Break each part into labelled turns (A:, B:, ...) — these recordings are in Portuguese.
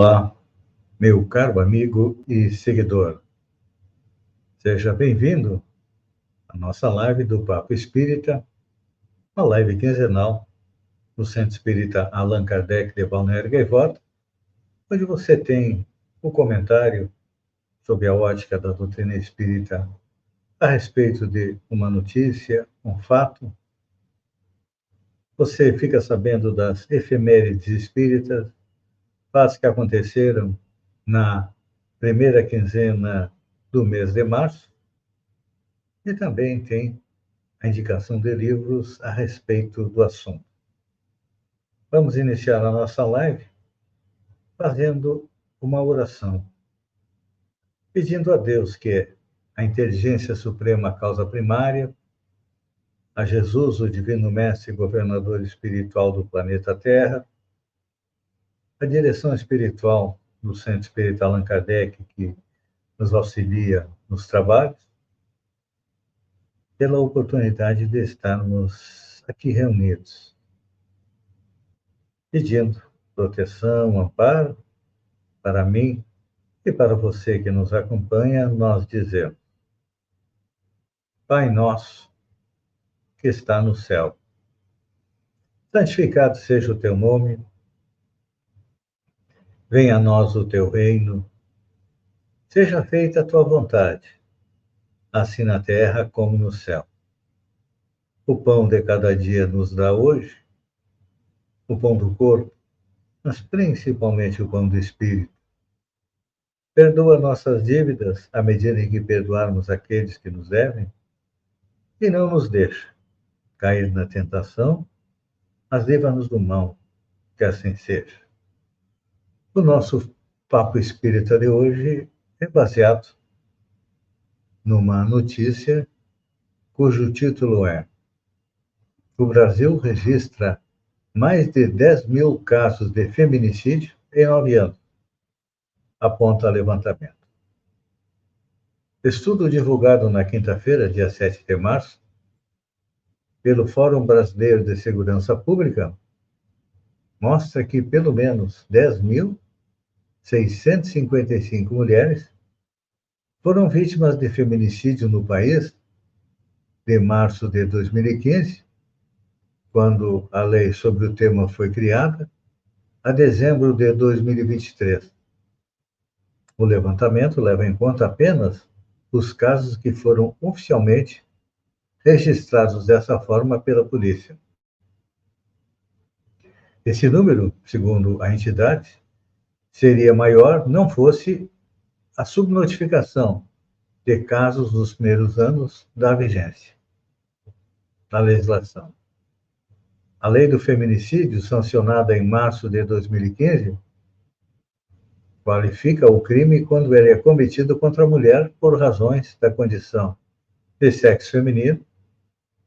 A: Olá, meu caro amigo e seguidor. Seja bem-vindo à nossa live do Papo Espírita, uma live quinzenal no Centro Espírita Allan Kardec de Balneário Gaivota, onde você tem o comentário sobre a ótica da doutrina espírita a respeito de uma notícia, um fato. Você fica sabendo das efemérides espíritas, fatos que aconteceram na primeira quinzena do mês de março, e também tem a indicação de livros a respeito do assunto. Vamos iniciar a nossa live fazendo uma oração, pedindo a Deus, que é a inteligência suprema, a causa primária, a Jesus, o divino mestre e governador espiritual do planeta Terra, a direção espiritual do Centro Espírita Allan Kardec, que nos auxilia nos trabalhos, pela oportunidade de estarmos aqui reunidos, pedindo proteção, amparo para mim e para você que nos acompanha. Nós dizemos: Pai nosso, que está no céu, santificado seja o teu nome, venha a nós o teu reino, seja feita a tua vontade, assim na terra como no céu. O pão de cada dia nos dá hoje, o pão do corpo, mas principalmente o pão do espírito. Perdoa nossas dívidas à medida em que perdoarmos aqueles que nos devem, e não nos deixa cair na tentação, mas livra-nos do mal, que assim seja. O nosso Papo Espírita de hoje é baseado numa notícia cujo título é: O Brasil registra mais de 10 mil casos de feminicídio em 9 anos, aponta levantamento. Estudo divulgado na quinta-feira, dia 7 de março, pelo Fórum Brasileiro de Segurança Pública, mostra que pelo menos 10.655 mulheres foram vítimas de feminicídio no país de março de 2015, quando a lei sobre o tema foi criada, a dezembro de 2023. O levantamento leva em conta apenas os casos que foram oficialmente registrados dessa forma pela polícia. Esse número, segundo a entidade, seria maior não fosse a subnotificação de casos nos primeiros anos da vigência da legislação. A lei do feminicídio, sancionada em março de 2015, qualifica o crime quando ele é cometido contra a mulher por razões da condição de sexo feminino,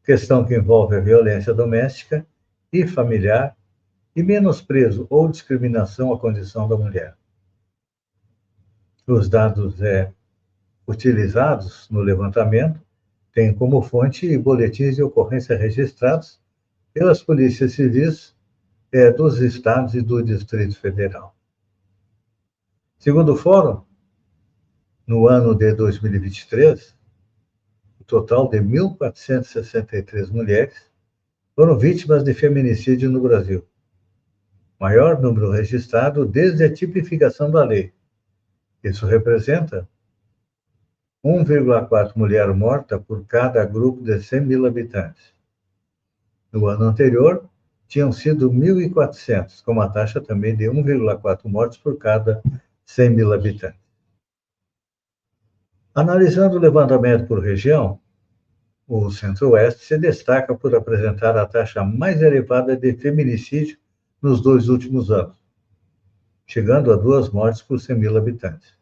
A: questão que envolve a violência doméstica e familiar e menosprezo ou discriminação à condição da mulher. Os dados utilizados no levantamento têm como fonte boletins de ocorrência registrados pelas polícias civis dos estados e do Distrito Federal. Segundo o Fórum, no ano de 2023, o total de 1.463 mulheres foram vítimas de feminicídio no Brasil, maior número registrado desde a tipificação da lei. Isso representa 1,4 mulher morta por cada grupo de 100 mil habitantes. No ano anterior, tinham sido 1.400, com uma taxa também de 1,4 mortes por cada 100 mil habitantes. Analisando o levantamento por região, o Centro-Oeste se destaca por apresentar a taxa mais elevada de feminicídio nos 2 últimos anos, chegando a 2 mortes por 100 mil habitantes,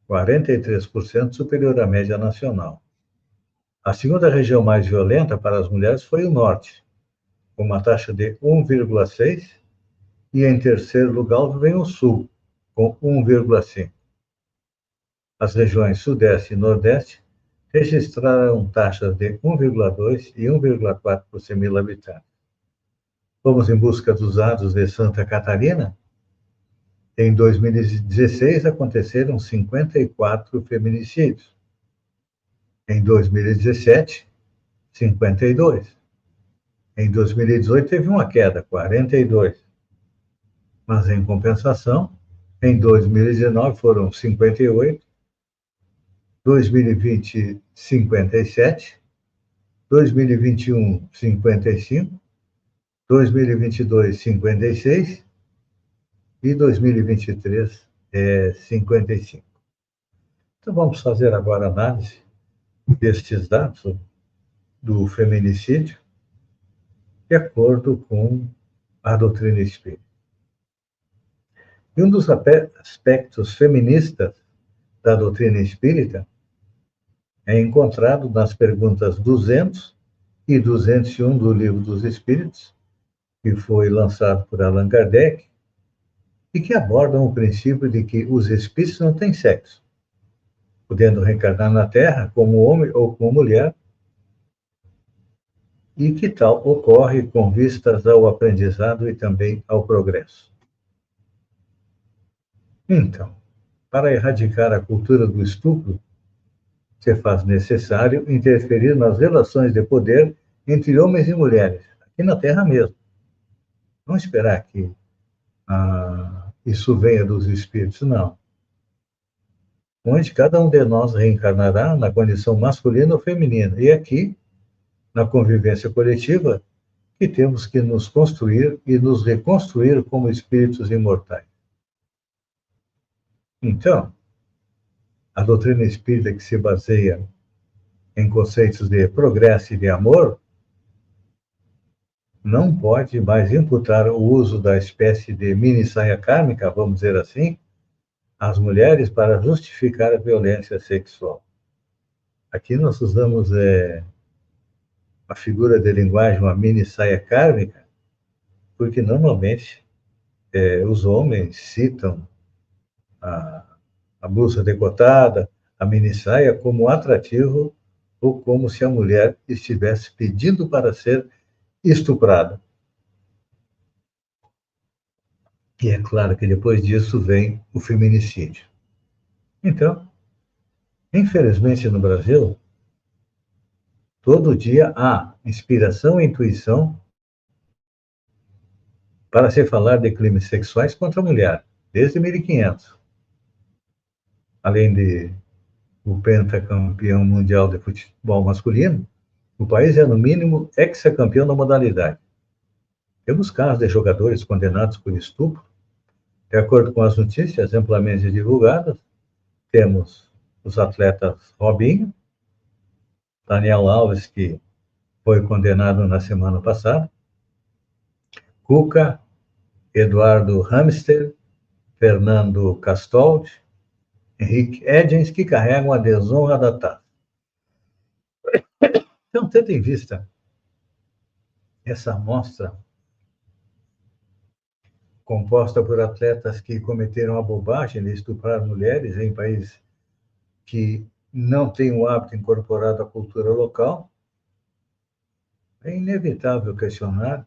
A: 43% superior à média nacional. A segunda região mais violenta para as mulheres foi o Norte, com uma taxa de 1,6, e em terceiro lugar vem o Sul, com 1,5. As regiões Sudeste e Nordeste registraram taxas de 1,2 e 1,4 por 100 mil habitantes. Vamos em busca dos dados de Santa Catarina. Em 2016, aconteceram 54 feminicídios. Em 2017, 52. Em 2018, teve uma queda, 42. Mas, em compensação, em 2019 foram 58, 2020, 57, 2021, 55, 2022, 56 e 2023, 55. Então, vamos fazer agora a análise destes dados do feminicídio de acordo com a doutrina espírita. E um dos aspectos feministas da doutrina espírita é encontrado nas perguntas 200 e 201 do Livro dos Espíritos, que foi lançado por Allan Kardec, e que abordam o princípio de que os espíritos não têm sexo, podendo reencarnar na Terra como homem ou como mulher, e que tal ocorre com vistas ao aprendizado e também ao progresso. Então, para erradicar a cultura do estupro, se faz necessário interferir nas relações de poder entre homens e mulheres, aqui na Terra mesmo. Não esperar que isso venha dos espíritos, não. Onde cada um de nós reencarnará na condição masculina ou feminina. E aqui, na convivência coletiva, que temos que nos construir e nos reconstruir como espíritos imortais. Então, a doutrina espírita, que se baseia em conceitos de progresso e de amor, não pode mais imputar o uso da espécie de mini saia kármica, vamos dizer assim, às mulheres para justificar a violência sexual. Aqui nós usamos a figura de linguagem, uma mini saia kármica, porque normalmente os homens citam a blusa decotada, a mini saia como atrativo ou como se a mulher estivesse pedindo para ser estuprada. E é claro que depois disso vem o feminicídio. Então, infelizmente no Brasil, todo dia há inspiração e intuição para se falar de crimes sexuais contra a mulher, desde 1500. Além de o pentacampeão mundial de futebol masculino, o país é, no mínimo, hexacampeão da modalidade. Temos casos de jogadores condenados por estupro. De acordo com as notícias amplamente divulgadas, temos os atletas Robinho, Daniel Alves, que foi condenado na semana passada, Cuca, Eduardo Hamster, Fernando Castold, Henrique Edgens, que carregam a desonra da taça. Então, tendo em vista essa amostra composta por atletas que cometeram a bobagem de estuprar mulheres em países que não têm o hábito incorporado à cultura local, é inevitável questionar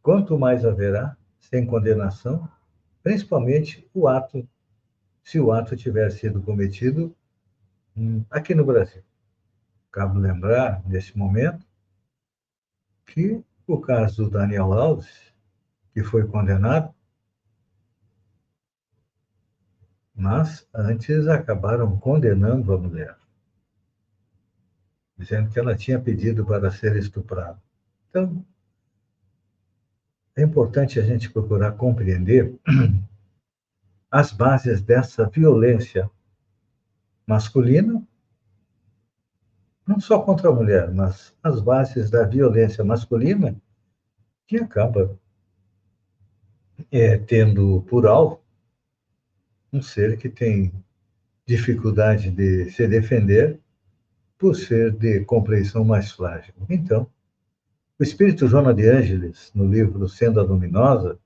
A: quanto mais haverá sem condenação, principalmente se o ato tiver sido cometido aqui no Brasil. Cabe lembrar, nesse momento, que o caso do Daniel Alves, que foi condenado, mas antes acabaram condenando a mulher, dizendo que ela tinha pedido para ser estuprada. Então, é importante a gente procurar compreender as bases dessa violência masculina, não só contra a mulher, mas as bases da violência masculina, que acaba tendo por alvo um ser que tem dificuldade de se defender por ser de compreensão mais frágil. Então, o espírito Joana de Ângeles, no livro Senda Luminosa,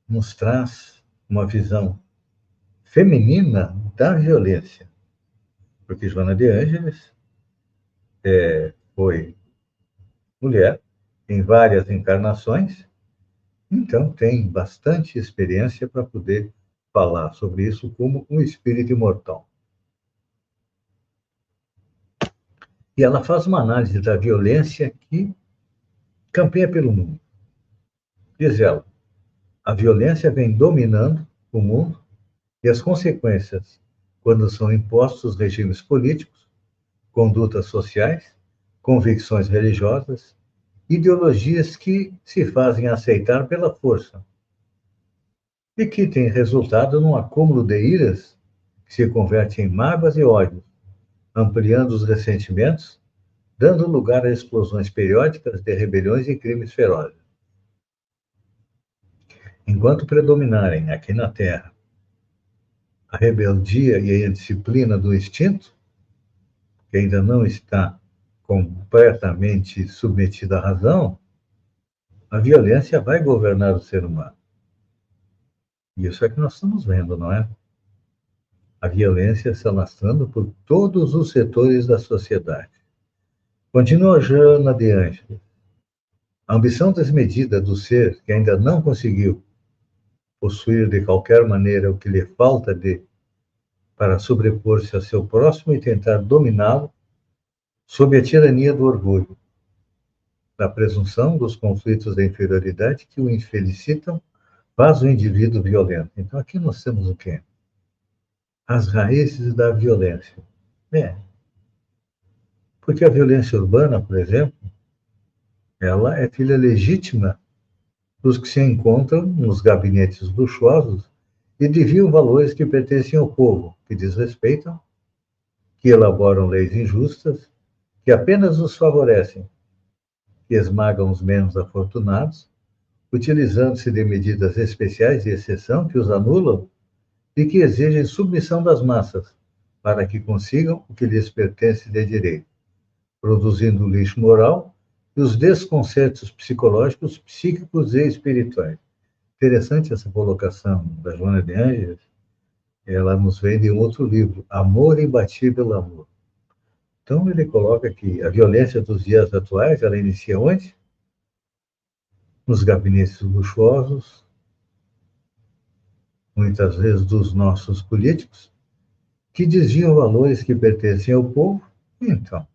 A: nos traz uma visão feminina da violência, porque Joana de Ângeles foi mulher em várias encarnações Então, tem bastante experiência para poder falar sobre isso como um espírito imortal. E ela faz uma análise da violência que campeia pelo mundo. Diz ela, a violência vem dominando o mundo e as consequências, quando são impostos regimes políticos, condutas sociais, convicções religiosas, ideologias que se fazem aceitar pela força e que têm resultado num acúmulo de iras que se converte em mágoas e ódios, ampliando os ressentimentos, dando lugar a explosões periódicas de rebeliões e crimes ferozes. Enquanto predominarem aqui na Terra a rebeldia e a indisciplina do instinto, que ainda não está completamente submetida à razão, a violência vai governar o ser humano. Isso é que nós estamos vendo, não é? A violência se alastrando por todos os setores da sociedade. Continua Joana de Ângeles. A ambição desmedida do ser que ainda não conseguiu possuir de qualquer maneira o que lhe falta para sobrepor-se a seu próximo e tentar dominá-lo, sob a tirania do orgulho, da presunção, dos conflitos de inferioridade que o infelicitam, faz o indivíduo violento. Então aqui nós temos o quê? As raízes da violência. É, porque a violência urbana, por exemplo, ela é filha legítima dos que se encontram nos gabinetes luxuosos e desviam valores que pertencem ao povo, que desrespeitam, que elaboram leis injustas, que apenas os favorecem, que esmagam os menos afortunados, utilizando-se de medidas especiais de exceção que os anulam e que exigem submissão das massas para que consigam o que lhes pertence de direito, produzindo o lixo moral e os desconcertos psicológicos, psíquicos e espirituais. Interessante essa colocação da Joana de Ângeles. Ela nos vem de um outro livro, Amor Imbatível Amor. Então, ele coloca que a violência dos dias atuais, ela inicia onde? Nos gabinetes luxuosos, muitas vezes dos nossos políticos, que desviam valores que pertencem ao povo. Então,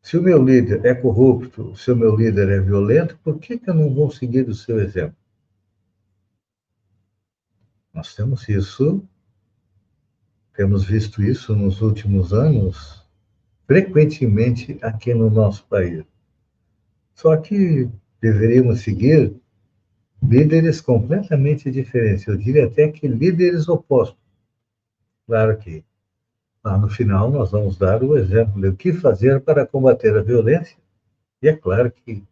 A: se o meu líder é corrupto, se o meu líder é violento, por que eu não vou seguir o seu exemplo? Nós temos visto isso nos últimos anos, frequentemente aqui no nosso país. Só que deveríamos seguir líderes completamente diferentes. Eu diria até que líderes opostos. Claro que lá no final nós vamos dar o exemplo de o que fazer para combater a violência. E é claro que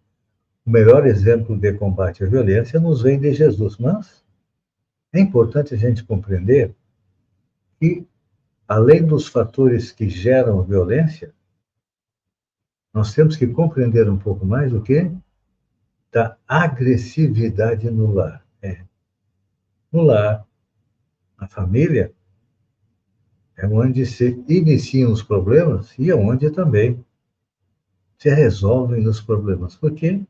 A: o melhor exemplo de combate à violência nos vem de Jesus. Mas é importante a gente compreender que, além dos fatores que geram violência, nós temos que compreender um pouco mais o que? Da agressividade no lar. No lar, na família, é onde se iniciam os problemas e é onde também se resolvem os problemas. Porque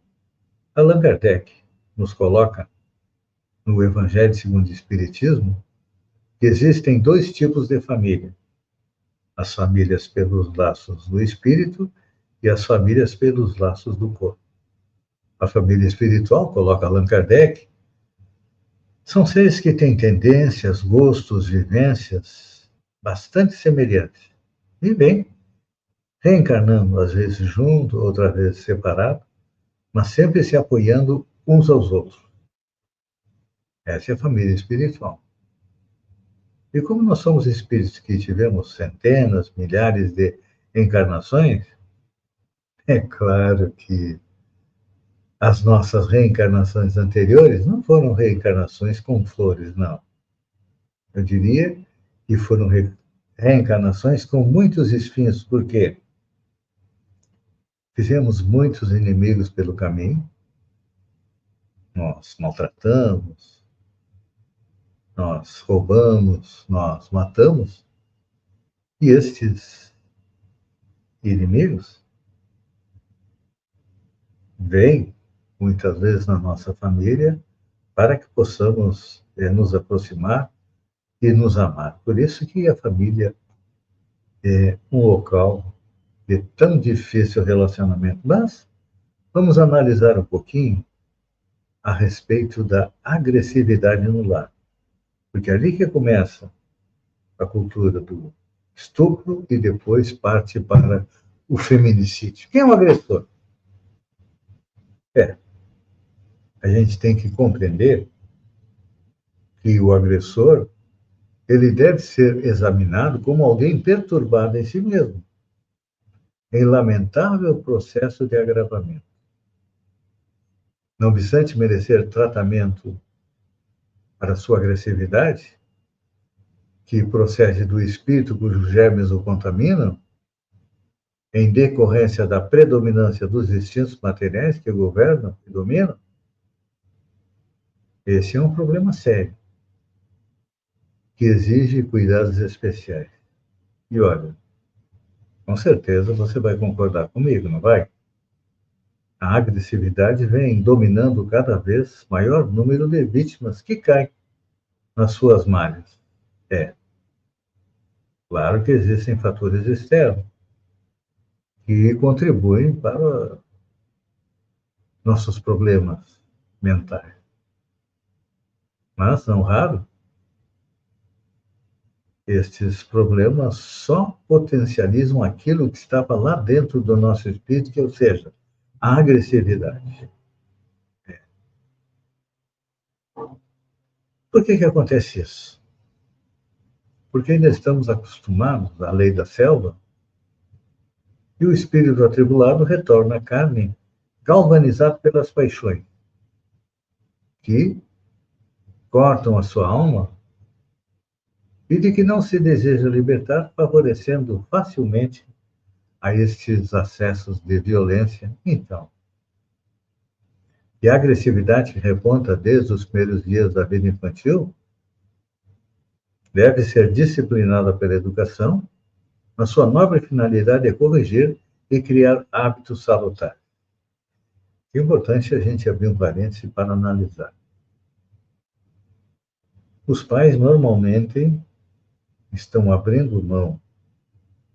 A: Allan Kardec nos coloca no Evangelho segundo o Espiritismo que existem dois tipos de família: as famílias pelos laços do espírito e as famílias pelos laços do corpo. A família espiritual, coloca Allan Kardec, são seres que têm tendências, gostos, vivências bastante semelhantes. E bem, reencarnando, às vezes junto, outras vezes separado, mas sempre se apoiando uns aos outros. Essa é a família espiritual. E como nós somos espíritos que tivemos centenas, milhares de encarnações, é claro que as nossas reencarnações anteriores não foram reencarnações com flores, não. Eu diria que foram reencarnações com muitos espinhos, porque fizemos muitos inimigos pelo caminho, nós maltratamos, nós roubamos, nós matamos, e estes inimigos vêm muitas vezes na nossa família, para que possamos nos aproximar e nos amar. Por isso que a família é um local de tão difícil relacionamento. Mas vamos analisar um pouquinho a respeito da agressividade no lar. Porque é ali que começa a cultura do estupro e depois parte para o feminicídio. Quem é o agressor? É, a gente tem que compreender que o agressor ele deve ser examinado como alguém perturbado em si mesmo, em lamentável processo de agravamento. Não obstante merecer tratamento para sua agressividade, que procede do espírito cujos germes o contaminam, em decorrência da predominância dos instintos materiais que o governam e dominam, esse é um problema sério, que exige cuidados especiais. E olha, com certeza você vai concordar comigo, não vai? A agressividade vem dominando cada vez maior número de vítimas que caem nas suas malhas. É, claro que existem fatores externos que contribuem para nossos problemas mentais. Mas, não raro, estes problemas só potencializam aquilo que estava lá dentro do nosso espírito, que, ou seja, a agressividade. Por que acontece isso? Porque ainda estamos acostumados à lei da selva e o espírito atribulado retorna à carne galvanizado pelas paixões, que cortam a sua alma e de que não se deseja libertar, favorecendo facilmente a estes acessos de violência. Então, e a agressividade que reponta desde os primeiros dias da vida infantil deve ser disciplinada pela educação, na sua nobre finalidade é corrigir e criar hábitos salutares. É importante a gente abrir um parêntese para analisar. Os pais normalmente estão abrindo mão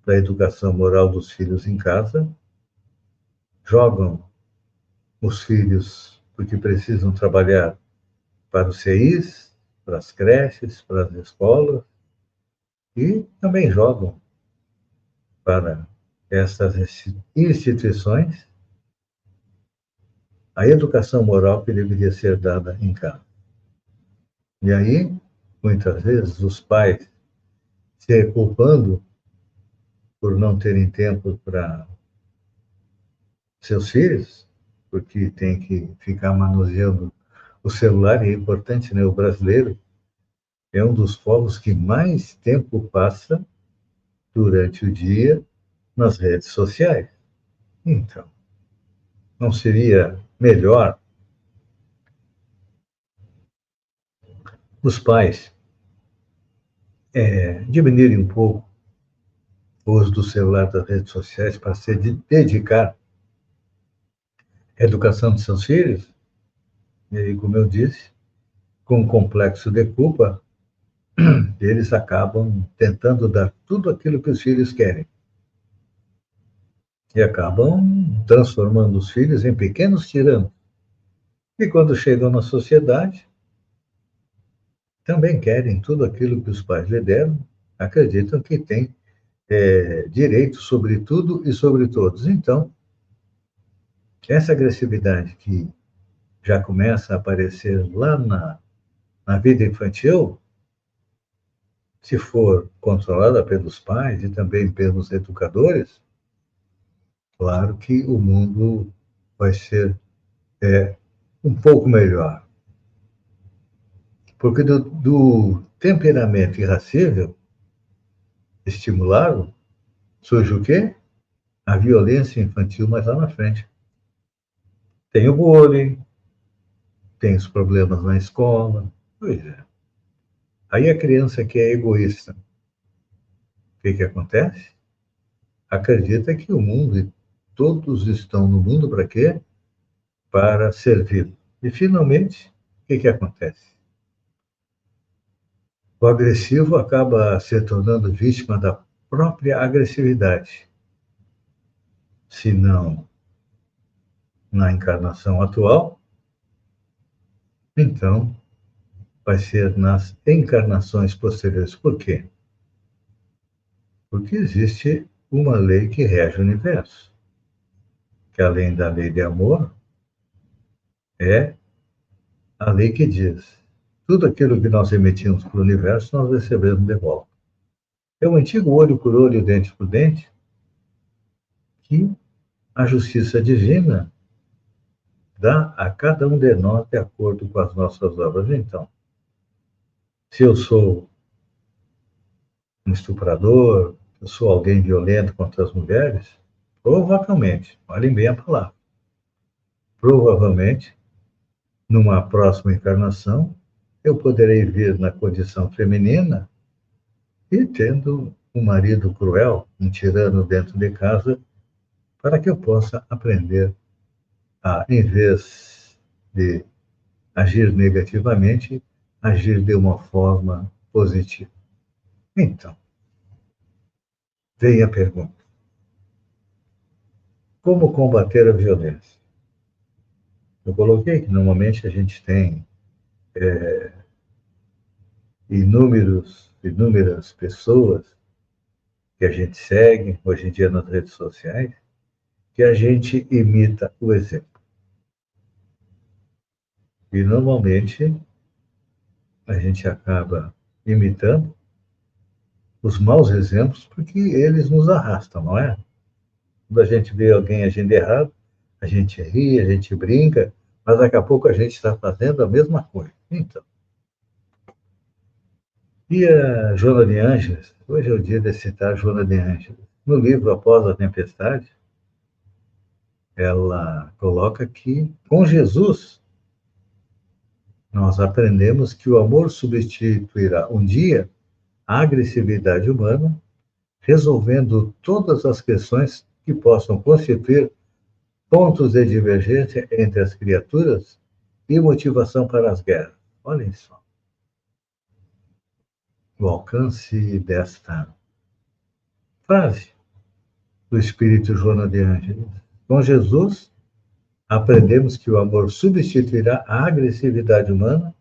A: da educação moral dos filhos em casa, jogam os filhos porque precisam trabalhar para os CIs, para as creches, para as escolas, e também jogam para essas instituições a educação moral que deveria ser dada em casa. E aí, muitas vezes, os pais se culpando por não terem tempo para seus filhos, porque tem que ficar manuseando o celular, e é importante, né? O brasileiro é um dos povos que mais tempo passa durante o dia nas redes sociais. Então, não seria melhor os pais diminuírem um pouco o uso do celular, das redes sociais, para se dedicar à educação de seus filhos? E aí, como eu disse, com um complexo de culpa, eles acabam tentando dar tudo aquilo que os filhos querem. E acabam transformando os filhos em pequenos tiranos. E quando chegam na sociedade, também querem tudo aquilo que os pais lhe deram, acreditam que têm direito sobre tudo e sobre todos. Então, essa agressividade que já começa a aparecer lá na vida infantil, se for controlada pelos pais e também pelos educadores, claro que o mundo vai ser um pouco melhor. Porque do temperamento irascível, estimulado, surge o quê? A violência infantil mais lá na frente. Tem o bullying, tem os problemas na escola. Pois é. Aí a criança que é egoísta, o que acontece? Acredita que o mundo, e todos estão no mundo para quê? para servi-lo. E, finalmente, o que acontece? O agressivo acaba se tornando vítima da própria agressividade, se não na encarnação atual, então vai ser nas encarnações posteriores. Por quê? Porque existe uma lei que rege o universo, que além da lei de amor, é a lei que diz: tudo aquilo que nós emitimos para o universo, nós recebemos de volta. É o antigo olho por olho, dente por dente, que a justiça divina dá a cada um de nós de acordo com as nossas obras. Então, se eu sou um estuprador, eu sou alguém violento contra as mulheres, provavelmente, olhem bem a palavra, provavelmente, numa próxima encarnação, eu poderei vir na condição feminina e tendo um marido cruel, um tirano dentro de casa, para que eu possa aprender a, em vez de agir negativamente, agir de uma forma positiva. Então, vem a pergunta: como combater a violência? Eu coloquei que normalmente a gente tem inúmeras pessoas que a gente segue, hoje em dia nas redes sociais, que a gente imita o exemplo. E normalmente a gente acaba imitando os maus exemplos porque eles nos arrastam, não é? Quando a gente vê alguém agindo errado, a gente ri, a gente brinca, mas daqui a pouco a gente está fazendo a mesma coisa. Então, e a Joana de Ângeles, hoje é o dia de citar Joana de Ângeles. No livro Após a Tempestade, ela coloca que, com Jesus, nós aprendemos que o amor substituirá um dia a agressividade humana, resolvendo todas as questões que possam constituir pontos de divergência entre as criaturas e motivação para as guerras. Olhem só o alcance desta frase do Espírito Joana de Ângeles. Com Jesus, aprendemos que o amor substituirá a agressividade humana,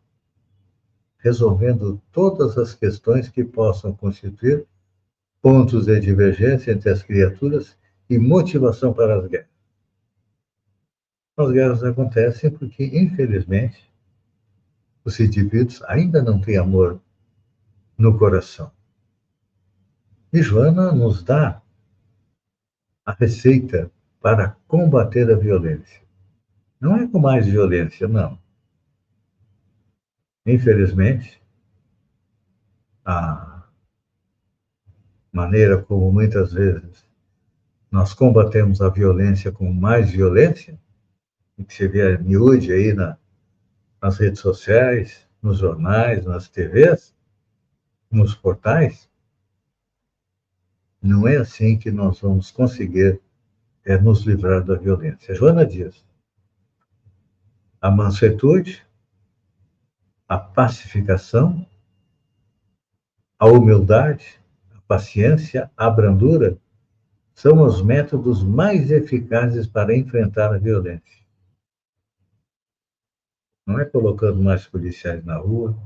A: resolvendo todas as questões que possam constituir pontos de divergência entre as criaturas e motivação para as guerras. As guerras acontecem porque, infelizmente, os indivíduos ainda não têm amor no coração. E Joana nos dá a receita para combater a violência. Não é com mais violência, não. Infelizmente, a maneira como muitas vezes nós combatemos a violência com mais violência, que se vê a miúde aí nas redes sociais, nos jornais, nas TVs, nos portais, não é assim que nós vamos conseguir nos livrar da violência. Joana diz: a mansuetude, a pacificação, a humildade, a paciência, a brandura são os métodos mais eficazes para enfrentar a violência. Não é colocando mais policiais na rua,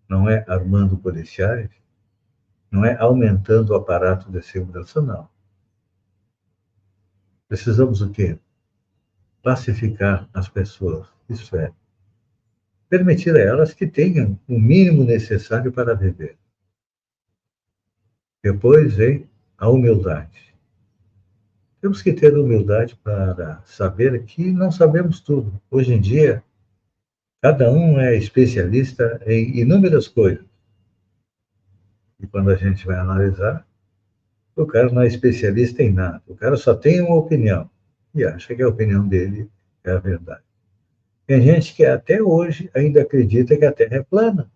A: não é armando policiais, não é aumentando o aparato de segurança, não. Precisamos o quê? Pacificar as pessoas, isso é, permitir a elas que tenham o mínimo necessário para viver. Depois vem a humildade. Temos que ter humildade para saber que não sabemos tudo. Hoje em dia, cada um é especialista em inúmeras coisas. E quando a gente vai analisar, o cara não é especialista em nada. O cara só tem uma opinião e acha que a opinião dele é a verdade. Tem gente que até hoje ainda acredita que a Terra é plana.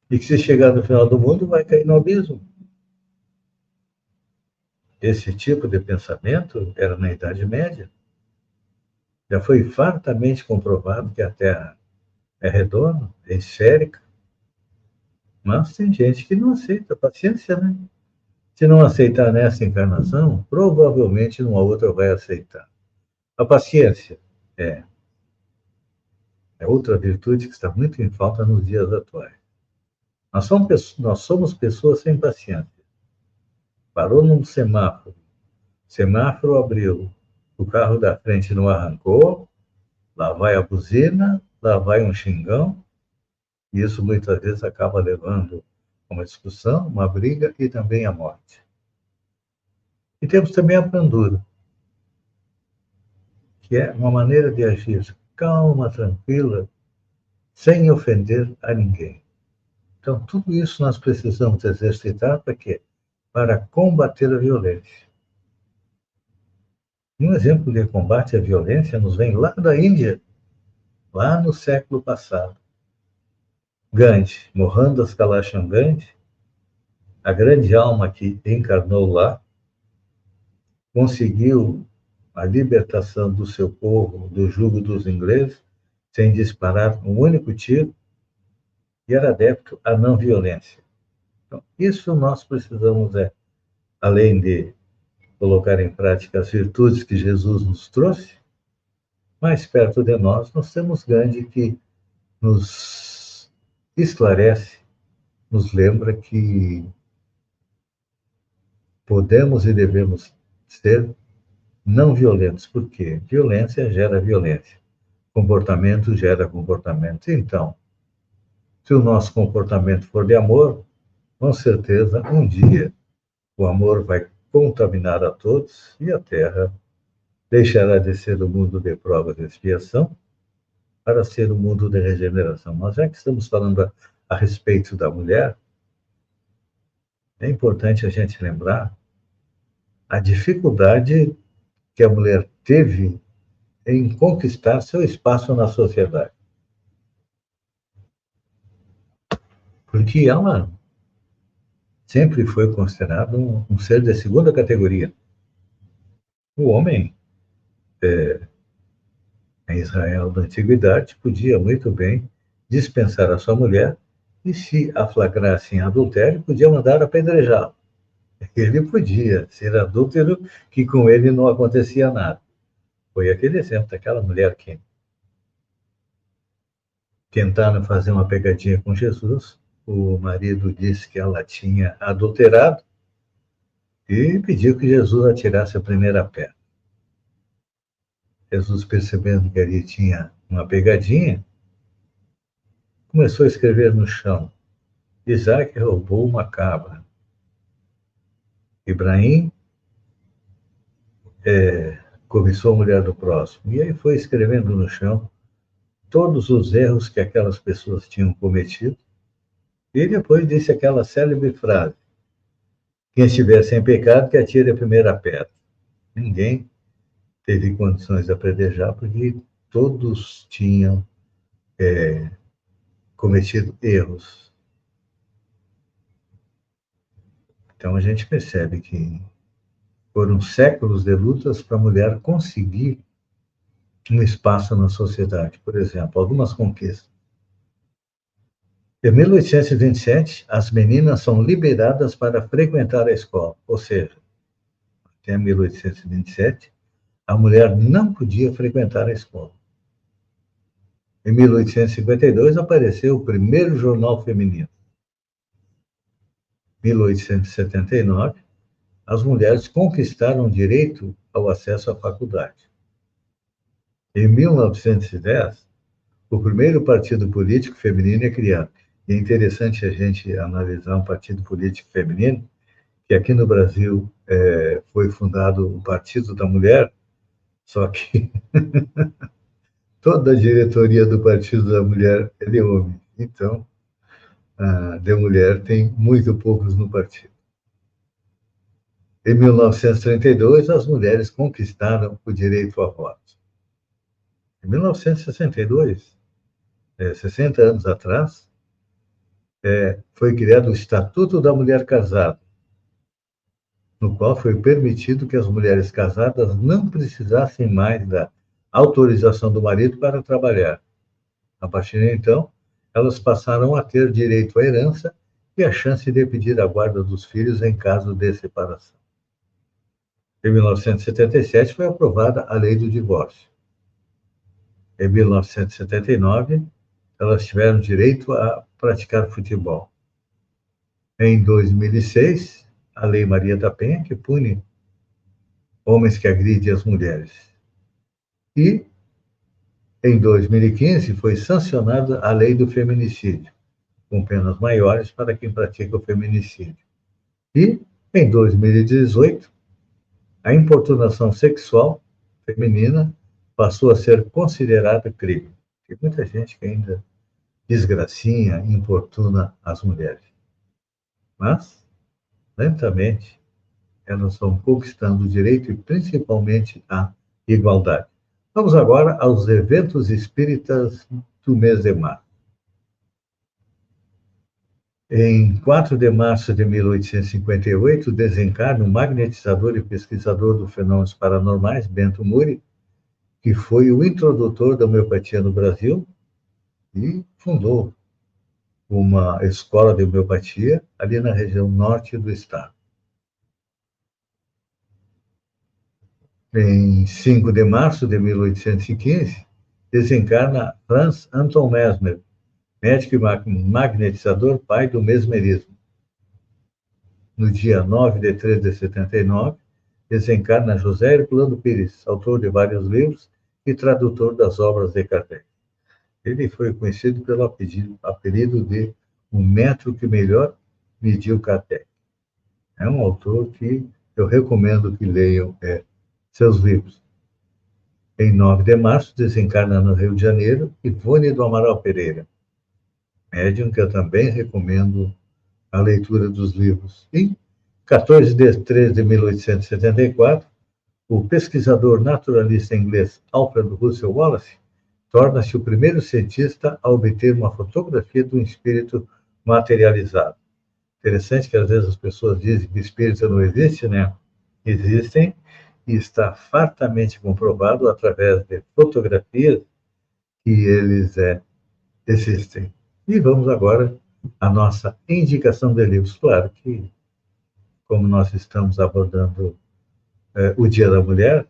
A: E que se chegar no final do mundo vai cair no abismo. Esse tipo de pensamento era na Idade Média. Já foi fartamente comprovado que a Terra é redonda, é esférica, mas tem gente que não aceita. Paciência, né? Se não aceitar nessa encarnação, provavelmente numa outra vai aceitar. A paciência é, é outra virtude que está muito em falta nos dias atuais. Nós somos pessoas sem paciência. Parou num semáforo, semáforo abriu, o carro da frente não arrancou, lá vai a buzina, lá vai um xingão, e isso muitas vezes acaba levando a uma discussão, uma briga e também a morte. E temos também a brandura, que é uma maneira de agir calma, tranquila, sem ofender a ninguém. Então, tudo isso nós precisamos exercitar para quê? Para combater a violência. Um exemplo de combate à violência nos vem lá da Índia, lá no século passado. Gandhi, Mohandas Kalachand Gandhi, a grande alma que encarnou lá, conseguiu a libertação do seu povo do jugo dos ingleses sem disparar um único tiro e era adepto à não violência. Então, isso nós precisamos, além de colocar em prática as virtudes que Jesus nos trouxe, mais perto de nós temos Gandhi que nos esclarece, nos lembra que podemos e devemos ser não violentos, porque violência gera violência, comportamento gera comportamento. Então, se o nosso comportamento for de amor, com certeza, um dia, o amor vai contaminar a todos e a Terra deixará de ser o mundo de provas e expiação para ser o mundo de regeneração. Mas já que estamos falando a respeito da mulher, é importante a gente lembrar a dificuldade que a mulher teve em conquistar seu espaço na sociedade. Porque ela sempre foi considerada um ser de segunda categoria. O homem, em Israel da antiguidade, podia muito bem dispensar a sua mulher e, se a flagrasse em adultério, podia mandar apedrejá-lo. Ele podia ser adúltero, que com ele não acontecia nada. Foi aquele exemplo daquela mulher que tentaram fazer uma pegadinha com Jesus. O marido disse que ela tinha adulterado e pediu que Jesus atirasse a primeira pedra. Jesus, percebendo que ali tinha uma pegadinha, começou a escrever no chão: Isaac roubou uma cabra. Ibrahim cobiçou a mulher do próximo. E aí foi escrevendo no chão todos os erros que aquelas pessoas tinham cometido. E depois disse aquela célebre frase: quem estiver sem pecado, que atire a primeira pedra. Ninguém teve condições de apedrejar, porque todos tinham cometido erros. Então a gente percebe que foram séculos de lutas para a mulher conseguir um espaço na sociedade. Por exemplo, algumas conquistas. Em 1827, as meninas são liberadas para frequentar a escola, ou seja, até 1827, a mulher não podia frequentar a escola. Em 1852, apareceu o primeiro jornal feminino. Em 1879, as mulheres conquistaram o direito ao acesso à faculdade. Em 1910, o primeiro partido político feminino é criado. E é interessante a gente analisar um partido político feminino, que aqui no Brasil foi fundado o Partido da Mulher, só que toda a diretoria do Partido da Mulher é de homem. Então, de mulher tem muito poucos no partido. Em 1932, as mulheres conquistaram o direito ao voto. Em 1962, 60 anos atrás, foi criado o Estatuto da Mulher Casada, no qual foi permitido que as mulheres casadas não precisassem mais da autorização do marido para trabalhar. A partir de então, elas passaram a ter direito à herança e a chance de pedir a guarda dos filhos em caso de separação. Em 1977 foi aprovada a Lei do Divórcio. Em 1979, elas tiveram direito a praticar futebol. Em 2006, a Lei Maria da Penha, que pune homens que agridem as mulheres. E, em 2015, foi sancionada a Lei do Feminicídio, com penas maiores para quem pratica o feminicídio. E, em 2018, a importunação sexual feminina passou a ser considerada crime. Tem muita gente que ainda desgracinha, importuna as mulheres. Mas, lentamente, elas vão conquistando o direito e principalmente a igualdade. Vamos agora aos eventos espíritas do mês de março. Em 4 de março de 1858, desencarna o magnetizador e pesquisador dos fenômenos paranormais, Bento Muri, que foi o introdutor da homeopatia no Brasil e fundou uma escola de homeopatia ali na região norte do estado. Em 5 de março de 1815, desencarna Franz Anton Mesmer, médico e magnetizador, pai do mesmerismo. No dia 9 de 3 de 79, desencarna José Herculano Pires, autor de vários livros e tradutor das obras de Kardec. Ele foi conhecido pelo apelido de o metro que melhor mediu Kardec. É um autor que eu recomendo que leiam seus livros. Em 9 de março, desencarna no Rio de Janeiro Ivone do Amaral Pereira, médium que eu também recomendo a leitura dos livros. Em 14 de 3 de 1874, o pesquisador naturalista inglês Alfred Russel Wallace torna-se o primeiro cientista a obter uma fotografia de um espírito materializado. Interessante que às vezes as pessoas dizem que espírito não existe, né? Existem, e está fartamente comprovado através de fotografias que eles existem. E vamos agora à nossa indicação de livros. Claro que, como nós estamos abordando o Dia da Mulher,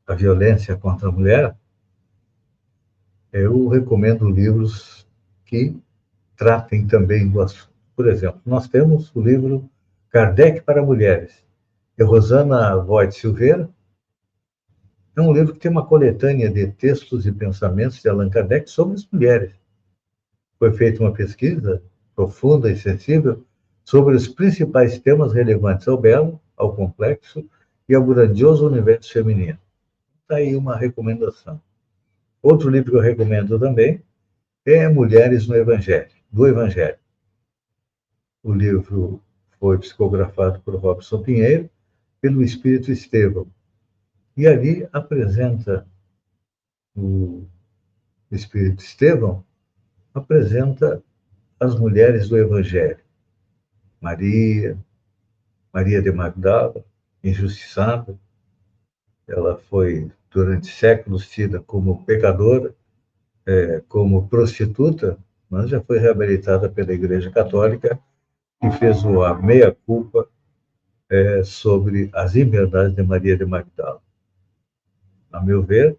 A: a violência contra a mulher, eu recomendo livros que tratem também do assunto. Por exemplo, nós temos o livro Kardec para Mulheres, de Rosana Voigt Silveira. É um livro que tem uma coletânea de textos e pensamentos de Allan Kardec sobre as mulheres. Foi feita uma pesquisa profunda e sensível sobre os principais temas relevantes ao belo, ao complexo e ao grandioso universo feminino. Está aí uma recomendação. Outro livro que eu recomendo também é Mulheres no Evangelho, do Evangelho. O livro foi psicografado por Robson Pinheiro, pelo Espírito Estevão. E ali apresenta o Espírito Estevão, apresenta as mulheres do Evangelho. Maria de Magdala, injustiçada, ela foi durante séculos tida como pecadora, como prostituta, mas já foi reabilitada pela Igreja Católica e fez a meia-culpa sobre as inverdades de Maria de Magdala. A meu ver,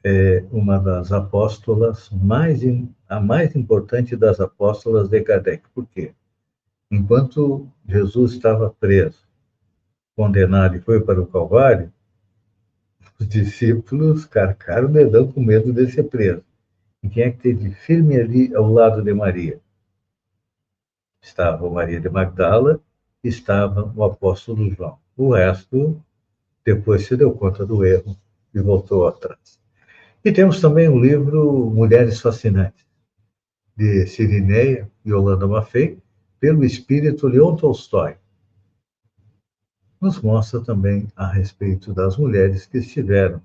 A: é uma das apóstolas, a mais importante das apóstolas de Kardec. Por quê? Enquanto Jesus estava preso, condenado e foi para o Calvário, os discípulos carcaram o dedão com medo de ser preso. E quem é que esteve firme ali ao lado de Maria? Estava Maria de Magdala, estava o apóstolo João. O resto, depois se deu conta do erro e voltou atrás. E temos também o livro Mulheres Fascinantes, de Sirineia e Yolanda Maffei, pelo espírito Leon Tolstói. Nos mostra também a respeito das mulheres que estiveram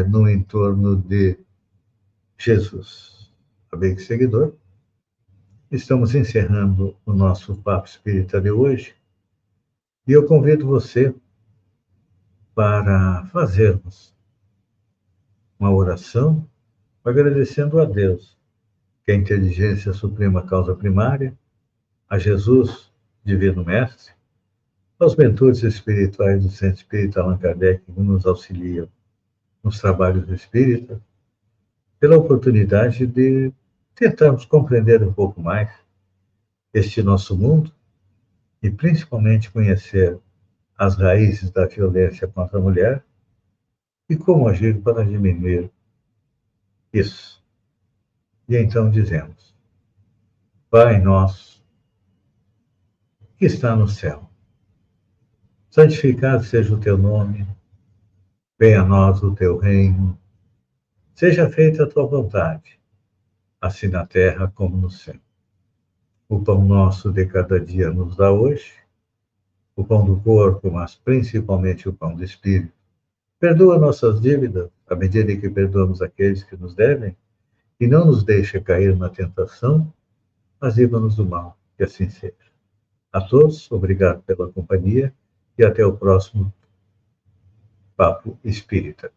A: no entorno de Jesus. Amigo seguidor, estamos encerrando o nosso Papo Espírita de hoje e eu convido você para fazermos uma oração agradecendo a Deus, que é a inteligência suprema causa primária, a Jesus, Divino Mestre, aos mentores espirituais do Centro Espírita Allan Kardec, que nos auxiliam nos trabalhos espíritas, pela oportunidade de tentarmos compreender um pouco mais este nosso mundo e principalmente conhecer as raízes da violência contra a mulher e como agir para diminuir isso. E então dizemos: Pai nosso, que está no céu, santificado seja o teu nome, venha a nós o teu reino, seja feita a tua vontade, assim na terra como no céu. O pão nosso de cada dia nos dá hoje, o pão do corpo, mas principalmente o pão do espírito. Perdoa nossas dívidas, à medida que perdoamos aqueles que nos devem, e não nos deixa cair na tentação, mas livra-nos do mal, que assim seja. A todos, obrigado pela companhia e até o próximo Papo Espírita.